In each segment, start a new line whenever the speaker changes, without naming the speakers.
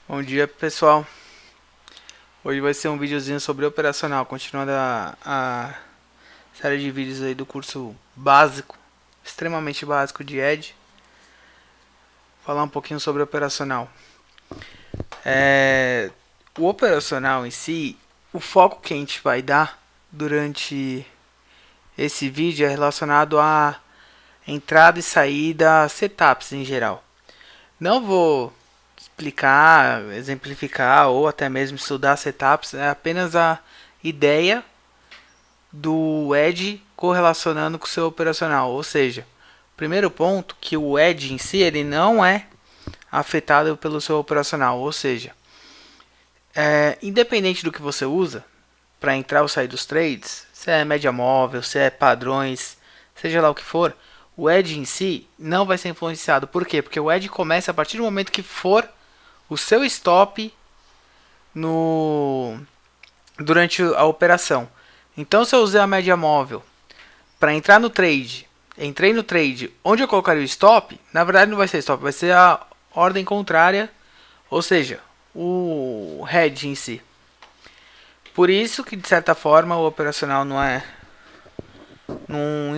Bom dia, pessoal. Hoje vai ser um videozinho sobre operacional, continuando a série de vídeos aí do curso básico, extremamente básico de Edge. Falar um pouquinho sobre operacional. É, o operacional em si, o foco que a gente vai dar durante esse vídeo é relacionado a entrada e saída, setups em geral. Não vou explicar, exemplificar ou até mesmo estudar setups, é apenas a ideia do Edge correlacionando com o seu operacional. Ou seja, primeiro ponto que o Edge em si ele não é afetado pelo seu operacional. Ou seja, independente do que você usa para entrar ou sair dos trades, se é média móvel, se é padrões, seja lá o que for, o Edge em si não vai ser influenciado. Por quê? Porque o Edge começa a partir do momento que for o seu stop no durante a operação. Então, se eu usei a média móvel para entrar no trade, entrei no trade, onde eu colocaria o stop, na verdade não vai ser stop, vai ser a ordem contrária, ou seja, o head em si. Por isso que de certa forma o operacional não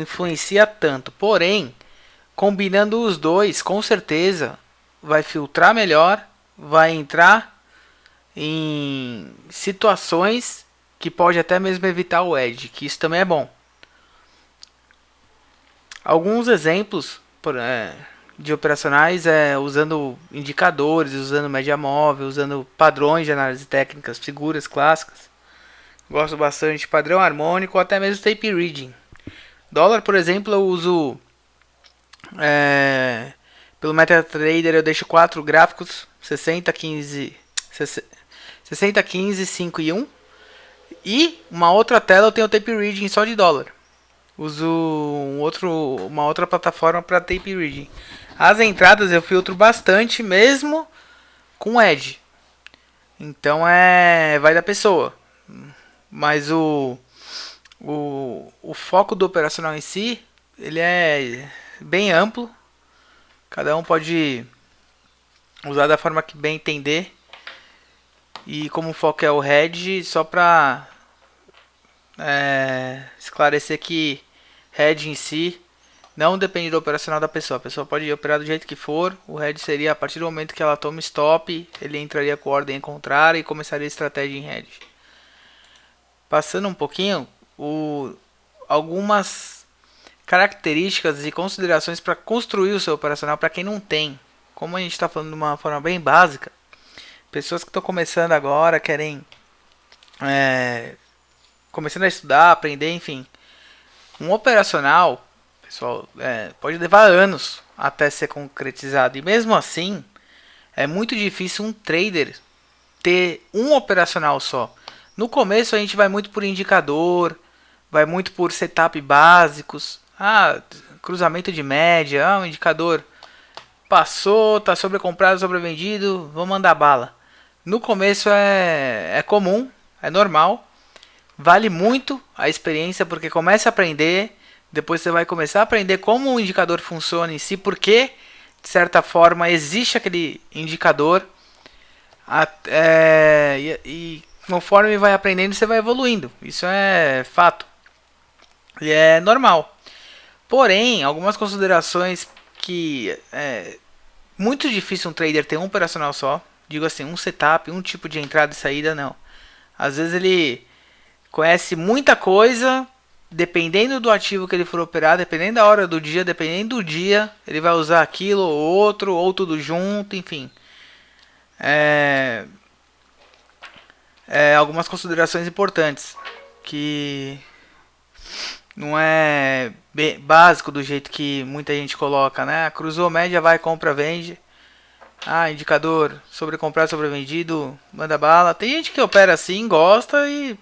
influencia tanto. Porém, combinando os dois, com certeza vai filtrar melhor, vai entrar em situações que pode até mesmo evitar o edge, que isso também é bom. Alguns exemplos de operacionais é usando indicadores, usando média móvel, usando padrões de análise técnicas, figuras clássicas. Gosto bastante de padrão harmônico ou até mesmo tape reading. Dólar, por exemplo, eu uso pelo MetaTrader eu deixo 4 gráficos 60, 15, 60, 15, 5 e 1. E uma outra tela eu tenho tape reading só de dólar. Uso uma outra plataforma para tape reading. As entradas eu filtro bastante, mesmo com Edge. Então vai da pessoa. Mas o foco do operacional em si, ele é bem amplo. Cada um pode usar da forma que bem entender. E como o foco é o hedge, só para esclarecer que hedge em si não depende do operacional da pessoa. A pessoa pode operar do jeito que for. O hedge seria a partir do momento que ela toma stop, ele entraria com ordem contrária e começaria a estratégia em hedge. Passando um pouquinho, algumas características e considerações para construir o seu operacional para quem não tem. Como a gente está falando de uma forma bem básica, pessoas que estão começando agora, querem começando a estudar, aprender, enfim. Um operacional, pessoal, pode levar anos até ser concretizado. E mesmo assim, é muito difícil um trader ter um operacional só. No começo a gente vai muito por indicador, vai muito por setup básicos. Cruzamento de média, um indicador passou, tá sobrecomprado, sobrevendido, vou mandar bala. No começo é comum, é normal. Vale muito a experiência porque começa a aprender, depois você vai começar a aprender como o indicador funciona em si, porque de certa forma existe aquele indicador e conforme vai aprendendo você vai evoluindo. Isso é fato e é normal. Porém, algumas considerações que é muito difícil um trader ter um operacional só. Digo assim, um setup, um tipo de entrada e saída, não. Às vezes ele conhece muita coisa, dependendo do ativo que ele for operar, dependendo da hora do dia, dependendo do dia, ele vai usar aquilo ou outro, ou tudo junto, enfim. Algumas considerações importantes que não é básico do jeito que muita gente coloca, né? Cruzou média, vai, compra, vende. Indicador sobrecomprado, sobrevendido, manda bala. Tem gente que opera assim, gosta e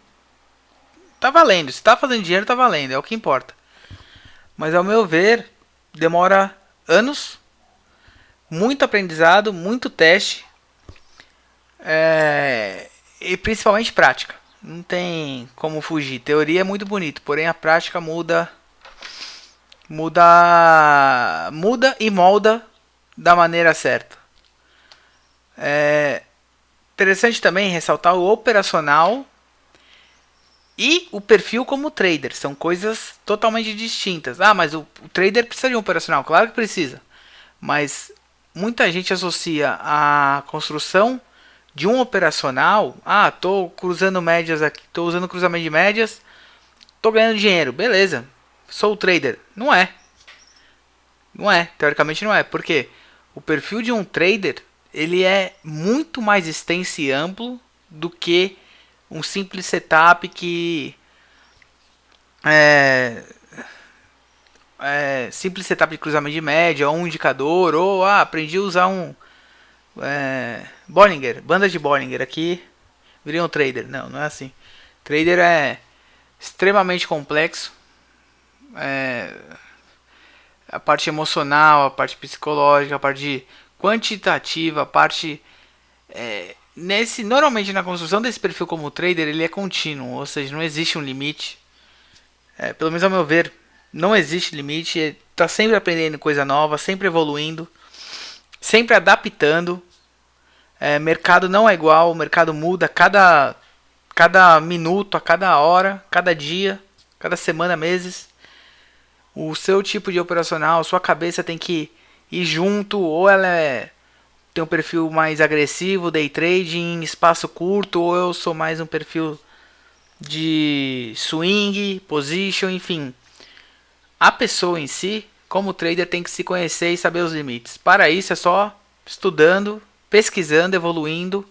tá valendo. Se tá fazendo dinheiro, tá valendo, é o que importa. Mas ao meu ver, demora anos, muito aprendizado, muito teste e principalmente prática. Não tem como fugir. Teoria é muito bonito, porém a prática muda e molda da maneira certa. Interessante também ressaltar o operacional e o perfil como trader. São coisas totalmente distintas. Ah, mas o trader precisa de um operacional. Claro que precisa. Mas muita gente associa a construção de um operacional. Ah, tô cruzando médias aqui. Tô usando cruzamento de médias. Tô ganhando dinheiro. Beleza. Sou trader. Não é. Não é. Teoricamente não é. Por quê? O perfil de um trader, ele é muito mais extenso e amplo do que um simples setup que simples setup de cruzamento de média, ou um indicador, ou aprendi a usar um Bollinger, banda de Bollinger aqui, virei um trader. Não, não é assim. Trader é extremamente complexo. A parte emocional, a parte psicológica, a parte quantitativa, a parte normalmente na construção desse perfil como trader, ele é contínuo, ou seja, não existe um limite. Pelo menos ao meu ver, não existe limite. Está sempre aprendendo coisa nova, sempre evoluindo, sempre adaptando. Mercado não é igual, o mercado muda cada minuto, a cada hora, cada dia, cada semana, meses. O seu tipo de operacional, sua cabeça tem que ir junto, ou ela tem um perfil mais agressivo, day trading, espaço curto, ou eu sou mais um perfil de swing, position, enfim. A pessoa em si, como trader, tem que se conhecer e saber os limites. Para isso é só estudando, pesquisando, evoluindo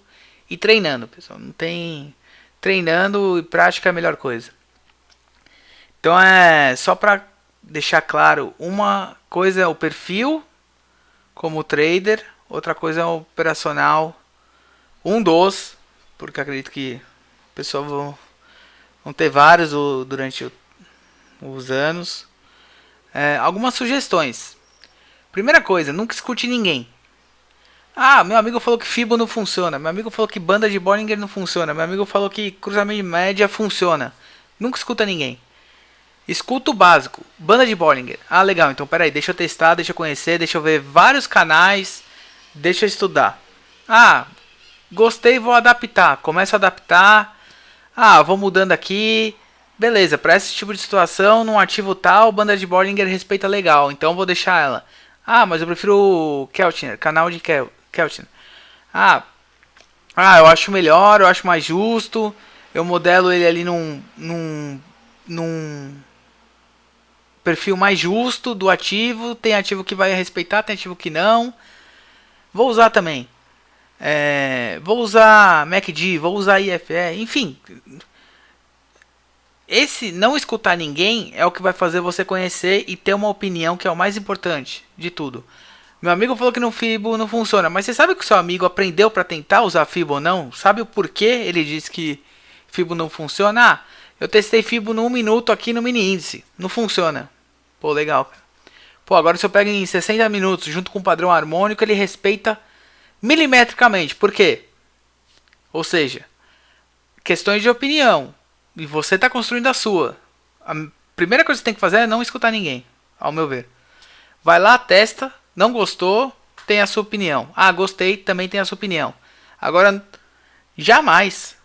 e treinando, pessoal. Não tem treinando e prática é a melhor coisa. Então só para deixar claro, uma coisa é o perfil como trader, outra coisa é o operacional, porque acredito que o pessoal vão ter vários durante os anos. Algumas sugestões. Primeira coisa, nunca escute ninguém. Ah, meu amigo falou que Fibo não funciona. Meu amigo falou que banda de Bollinger não funciona. Meu amigo falou que cruzamento de média funciona. Nunca escuta ninguém. Escuta o básico. Banda de Bollinger. Ah, legal. Então, peraí. Deixa eu testar, deixa eu conhecer, deixa eu ver vários canais. Deixa eu estudar. Ah, gostei, vou adaptar. Começo a adaptar. Ah, vou mudando aqui. Beleza, para esse tipo de situação, num ativo tal, banda de Bollinger respeita legal. Então, vou deixar ela. Ah, mas eu prefiro o Keltner, canal de Keltner. Eu acho melhor, eu acho mais justo. Eu modelo ele ali num perfil mais justo do ativo. Tem ativo que vai respeitar, tem ativo que não. Vou usar também. Vou usar MACD, vou usar IFE, enfim. Esse não escutar ninguém é o que vai fazer você conhecer e ter uma opinião, que é o mais importante de tudo. Meu amigo falou que no Fibo não funciona, mas você sabe que o seu amigo aprendeu para tentar usar Fibo ou não? Sabe o porquê ele disse que Fibo não funciona? Ah, eu testei Fibo no 1 minuto aqui no mini índice, não funciona. Pô, legal, cara. Pô, agora se eu pego em 60 minutos junto com o padrão harmônico, ele respeita milimetricamente. Por quê? Ou seja, questões de opinião. E você está construindo a sua. A primeira coisa que você tem que fazer é não escutar ninguém, ao meu ver. Vai lá, testa, não gostou, tem a sua opinião. Ah, gostei, também tem a sua opinião. Agora, jamais,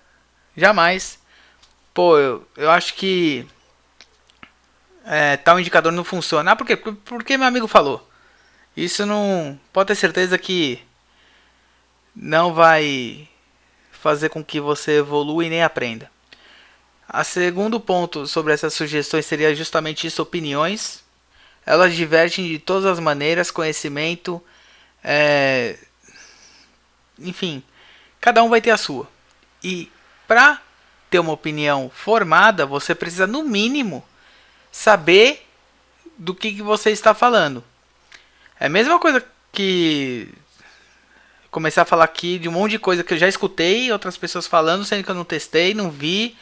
pô, eu acho que tal indicador não funciona. Ah, por quê? Porque meu amigo falou. Isso não, pode ter certeza que não vai fazer com que você evolua e nem aprenda. A segundo ponto sobre essas sugestões seria justamente isso, opiniões. Elas divergem de todas as maneiras, conhecimento, enfim, cada um vai ter a sua. E para ter uma opinião formada, você precisa no mínimo saber do que você está falando. É a mesma coisa que começar a falar aqui de um monte de coisa que eu já escutei outras pessoas falando, sendo que eu não testei, não vi,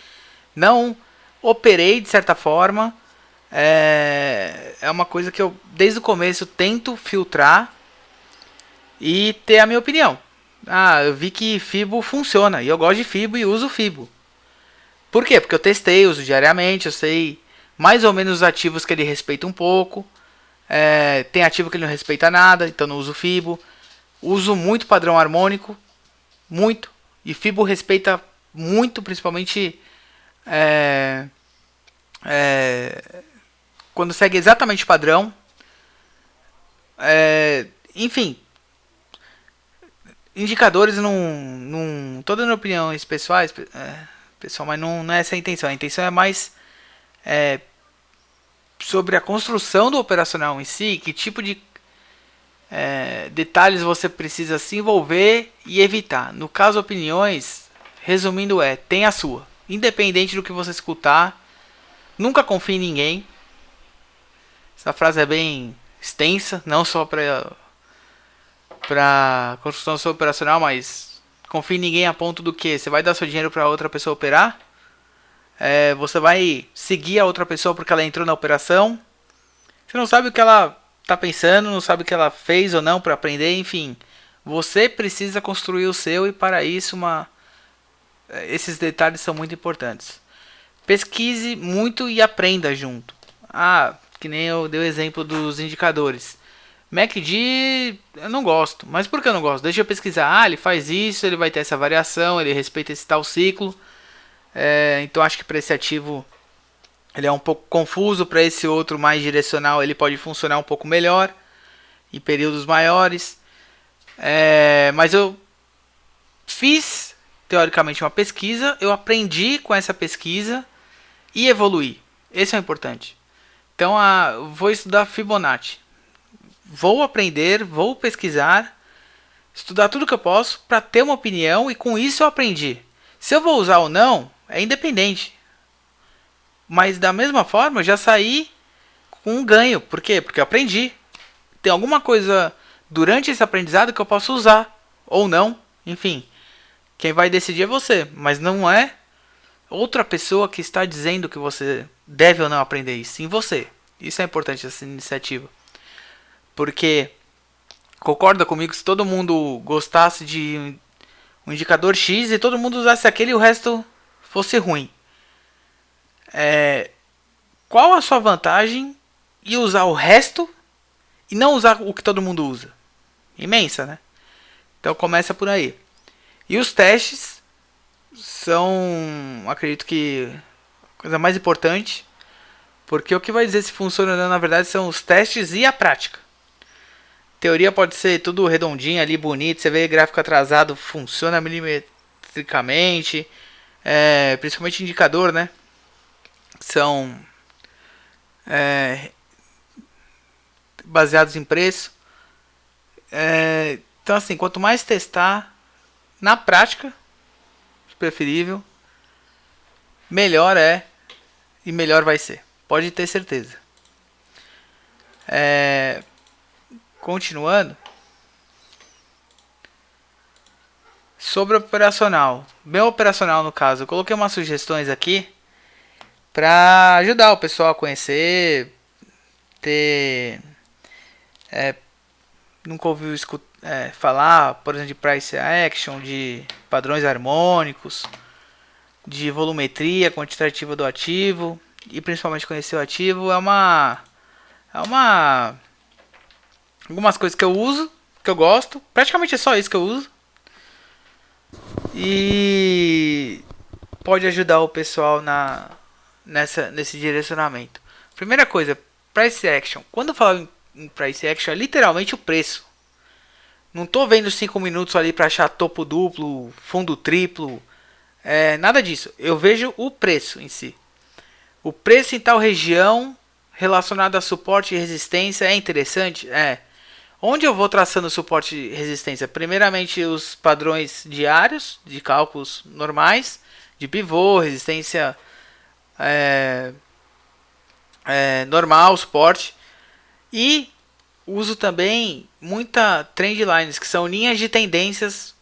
não operei de certa forma. É uma coisa que eu desde o começo tento filtrar e ter a minha opinião. Ah, eu vi que Fibo funciona e eu gosto de Fibo e uso Fibo. Por quê? Porque eu testei, uso diariamente, eu sei mais ou menos os ativos que ele respeita um pouco. Tem ativo que ele não respeita nada, então não uso Fibo. Uso muito padrão harmônico, muito, E Fibo respeita muito, principalmente é, quando segue exatamente o padrão. Enfim, indicadores não tô dando opiniões pessoais, pessoal, mas não é essa a intenção. A intenção é mais sobre a construção do operacional em si, que tipo de detalhes você precisa se envolver e evitar. No caso, opiniões, resumindo, tem a sua. Independente do que você escutar, nunca confie em ninguém. Essa frase é bem extensa, não só para construção do seu operacional, mas confie em ninguém a ponto do que você vai dar seu dinheiro para outra pessoa operar. Você vai seguir a outra pessoa porque ela entrou na operação. Você não sabe o que ela está pensando, não sabe o que ela fez ou não para aprender, enfim. Você precisa construir o seu e para isso esses detalhes são muito importantes. Pesquise muito e aprenda junto. Que nem eu dei o exemplo dos indicadores. MACD eu não gosto. Mas por que eu não gosto? Deixa eu pesquisar. Ele faz isso, ele vai ter essa variação, ele respeita esse tal ciclo. Então acho que para esse ativo ele é um pouco confuso, para esse outro mais direcional ele pode funcionar um pouco melhor em períodos maiores. Mas eu fiz teoricamente uma pesquisa, eu aprendi com essa pesquisa e evoluí. Esse é o importante. Então vou estudar Fibonacci. Vou aprender, vou pesquisar, estudar tudo que eu posso para ter uma opinião e com isso eu aprendi. Se eu vou usar ou não, é independente. Mas da mesma forma, eu já saí com um ganho. Por quê? Porque eu aprendi. Tem alguma coisa durante esse aprendizado que eu posso usar. Ou não. Enfim. Quem vai decidir é você. Mas não é outra pessoa que está dizendo que você deve ou não aprender isso. Sim, você. Isso é importante, essa iniciativa. Porque, concorda comigo, se todo mundo gostasse de um indicador X e todo mundo usasse aquele e o resto fosse ruim. Qual a sua vantagem em usar o resto e não usar o que todo mundo usa? Imensa, né? Então começa por aí. E os testes são, acredito que, a coisa mais importante, porque o que vai dizer se funciona ou não, na verdade, são os testes e a prática. Teoria pode ser tudo redondinho ali, bonito, você vê gráfico atrasado, funciona milimetricamente, principalmente indicador, né? São baseados em preço. Então assim, quanto mais testar na prática, preferível, melhor é e melhor vai ser. Pode ter certeza. Continuando. Sobre operacional. Bem operacional no caso. Eu coloquei umas sugestões aqui para ajudar o pessoal a conhecer, nunca ouviu falar, por exemplo, de price action, de padrões harmônicos, de volumetria quantitativa do ativo e principalmente conhecer o ativo algumas coisas que eu uso, que eu gosto, praticamente é só isso que eu uso e pode ajudar o pessoal nesse direcionamento. Primeira coisa, price action. Quando eu falo em price action, é literalmente o preço. Não estou vendo 5 minutos ali para achar topo duplo, fundo triplo, nada disso. Eu vejo o preço em si. O preço em tal região relacionado a suporte e resistência é interessante? Onde eu vou traçando suporte e resistência? Primeiramente os padrões diários de cálculos normais, de pivô, resistência normal, suporte. E uso também muita trend lines, que são linhas de tendências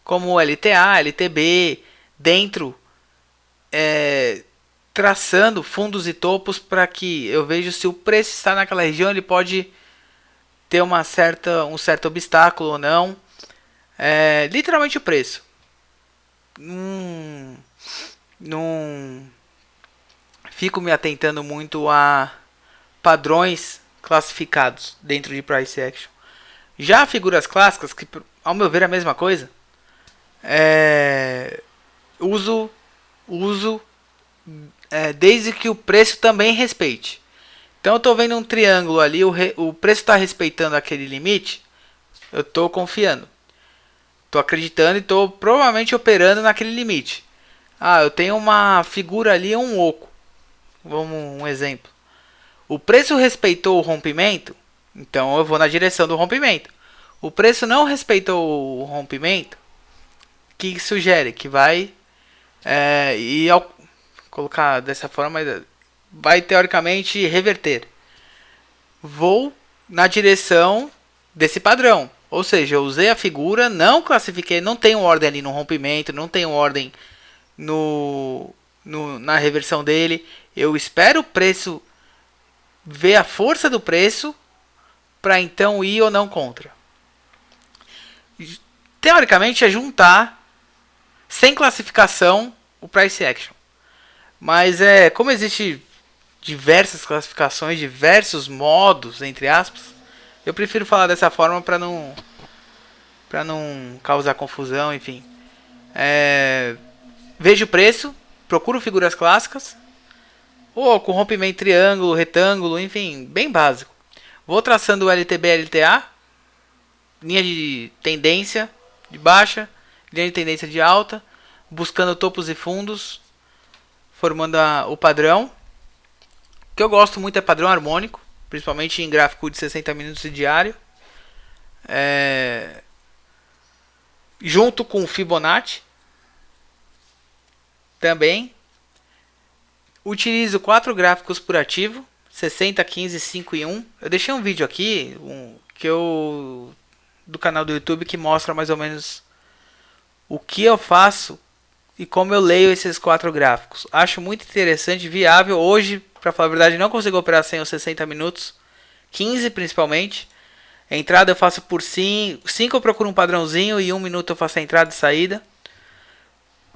como LTA, LTB, dentro, traçando fundos e topos para que eu veja se o preço está naquela região, ele pode ter um certo obstáculo ou não. Literalmente o preço. Não fico me atentando muito a padrões classificados dentro de price action. Já figuras clássicas, que ao meu ver é a mesma coisa, Uso, uso desde que o preço também respeite. Então eu estou vendo um triângulo ali, o preço está respeitando aquele limite, eu estou confiando. Estou acreditando e estou provavelmente operando naquele limite. Eu tenho uma figura ali, um oco. Vamos um exemplo. O preço respeitou o rompimento, então eu vou na direção do rompimento. O preço não respeitou o rompimento, que sugere que vai e ao colocar dessa forma vai teoricamente reverter. Vou na direção desse padrão. Ou seja, eu usei a figura, não classifiquei, não tenho ordem ali no rompimento, não tenho ordem na reversão dele. Eu espero o preço, ver a força do preço, para então ir ou não contra. Teoricamente é juntar, sem classificação, o price action. Mas como existe diversas classificações, diversos modos, entre aspas, eu prefiro falar dessa forma para não causar confusão, enfim. Vejo o preço, procuro figuras clássicas, ou com rompimento triângulo, retângulo, enfim, bem básico. Vou traçando o LTB, LTA, linha de tendência de baixa, linha de tendência de alta, buscando topos e fundos, formando o padrão. O que eu gosto muito é padrão harmônico, principalmente em gráfico de 60 minutos e diário. Junto com o Fibonacci. Também. Utilizo 4 gráficos por ativo, 60, 15, 5 e 1. Eu deixei um vídeo aqui do canal do YouTube que mostra mais ou menos o que eu faço e como eu leio esses 4 gráficos. Acho muito interessante, viável. Hoje, para falar a verdade, não consigo operar sem os 60 minutos, 15 principalmente. A entrada eu faço por 5 eu procuro um padrãozinho e 1 minuto eu faço a entrada e saída.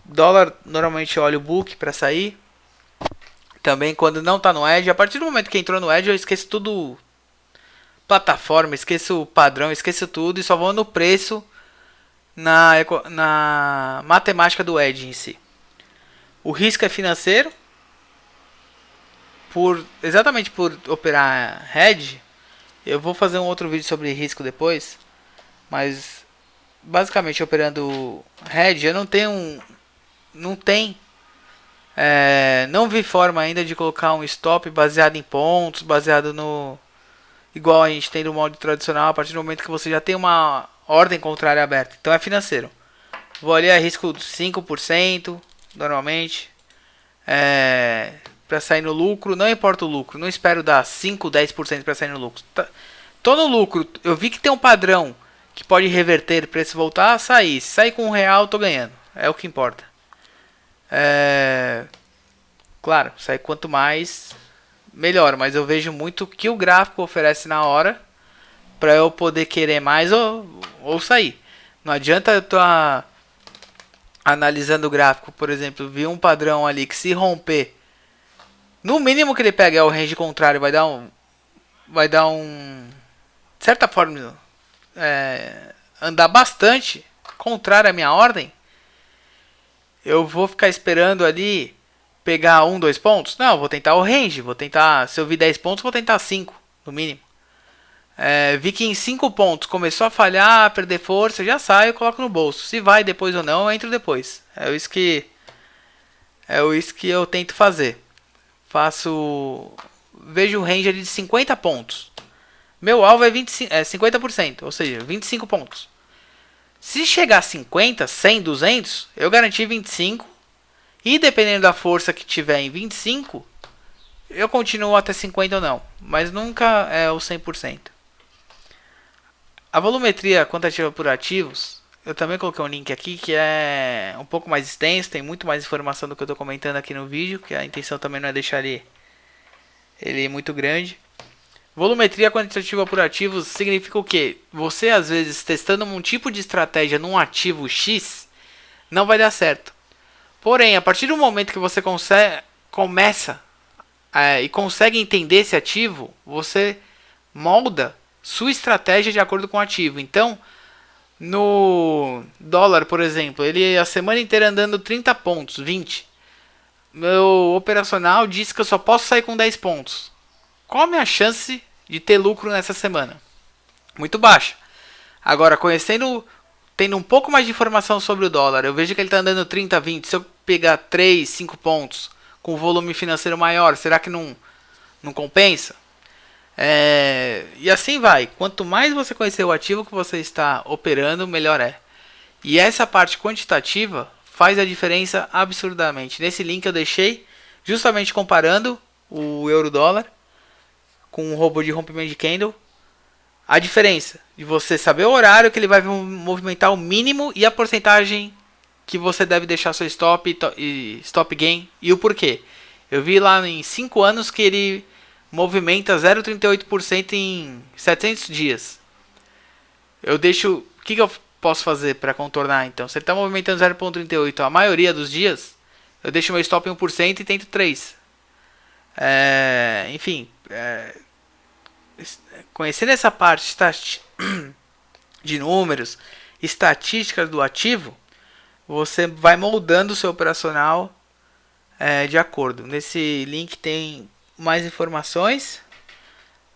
Dólar, normalmente eu olho o book para sair. Também quando não está no Edge, a partir do momento que entrou no Edge eu esqueço tudo, plataforma, esqueço o padrão, esqueço tudo e só vou no preço, na matemática do Edge em si. O risco é financeiro, exatamente por operar hedge. Eu vou fazer um outro vídeo sobre risco depois, mas basicamente operando hedge eu não vi forma ainda de colocar um stop baseado em pontos, baseado no igual a gente tem no molde tradicional, a partir do momento que você já tem uma ordem contrária aberta. Então é financeiro. Vou ali a risco 5% normalmente. Para sair no lucro, não importa o lucro, não espero dar 5, 10% para sair no lucro. Tô no lucro, eu vi que tem um padrão que pode reverter, preço voltar, sair. Se sair com R$1, tô ganhando. É o que importa. Claro, sair quanto mais, melhor. Mas eu vejo muito o que o gráfico oferece na hora para eu poder querer mais ou sair. Não adianta eu estar analisando o gráfico, por exemplo, vi um padrão ali que se romper, no mínimo que ele pega é o range contrário, vai dar um de certa forma andar bastante contrário à minha ordem. Eu vou ficar esperando ali pegar 1, 2 pontos? Não, vou tentar o range, vou tentar, se eu vi 10 pontos, vou tentar 5 no mínimo. Vi que em 5 pontos começou a falhar, a perder força, já saio e coloco no bolso. Se vai depois ou não, eu entro depois. É isso que eu tento fazer. Vejo o range ali de 50 pontos. Meu alvo é 50%, ou seja, 25 pontos. Se chegar a 50, 100, 200, eu garanti 25. E dependendo da força que tiver em 25, eu continuo até 50 ou não. Mas nunca é o 100%. A volumetria quantitativa por ativos, eu também coloquei um link aqui que é um pouco mais extenso, tem muito mais informação do que eu estou comentando aqui no vídeo, que a intenção também não é deixar ele muito grande. Volumetria quantitativa por ativos significa o quê? Você às vezes testando um tipo de estratégia num ativo X, não vai dar certo. Porém, a partir do momento que você começa e consegue entender esse ativo, você molda sua estratégia de acordo com o ativo. Então, No dólar, por exemplo, ele a semana inteira andando 30 pontos, 20. Meu operacional diz que eu só posso sair com 10 pontos. Qual a minha chance de ter lucro nessa semana? Muito baixa. Agora, tendo um pouco mais de informação sobre o dólar, eu vejo que ele está andando 30, 20. Se eu pegar 3, 5 pontos com volume financeiro maior, será que não compensa? E assim vai. Quanto mais você conhecer o ativo que você está operando, melhor é. E essa parte quantitativa faz a diferença absurdamente. Nesse link eu deixei justamente comparando o euro-dólar com o robô de rompimento de candle. A diferença de você saber o horário que ele vai movimentar o mínimo e a porcentagem que você deve deixar seu stop e stop gain e o porquê. Eu vi lá em 5 anos que ele movimenta 0,38% em 700 dias. Eu deixo... O que eu posso fazer para contornar então? Se ele está movimentando 0,38 a maioria dos dias, eu deixo meu stop em 1% e tento 3. Enfim, conhecendo essa parte de números, estatísticas do ativo, você vai moldando o seu operacional de acordo. Nesse link tem mais informações,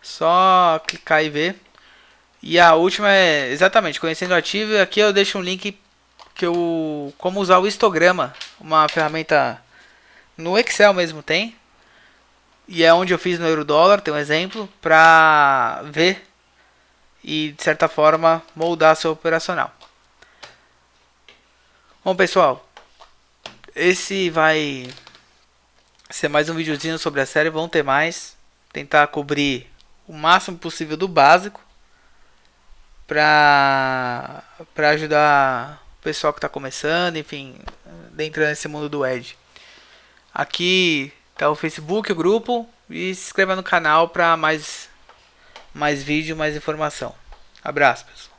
só clicar e ver. E a última é exatamente conhecendo o ativo. Aqui eu deixo um link como usar o histograma, uma ferramenta no Excel mesmo tem, e é onde eu fiz no euro-dólar, tem um exemplo para ver e de certa forma moldar seu operacional. Bom pessoal, esse vai ser mais um videozinho sobre a série, vão ter mais, tentar cobrir o máximo possível do básico para ajudar o pessoal que está começando, enfim, dentro desse mundo do Edge. Aqui tá o Facebook, o grupo, e se inscreva no canal para mais vídeo, mais informação. Abraço, pessoal.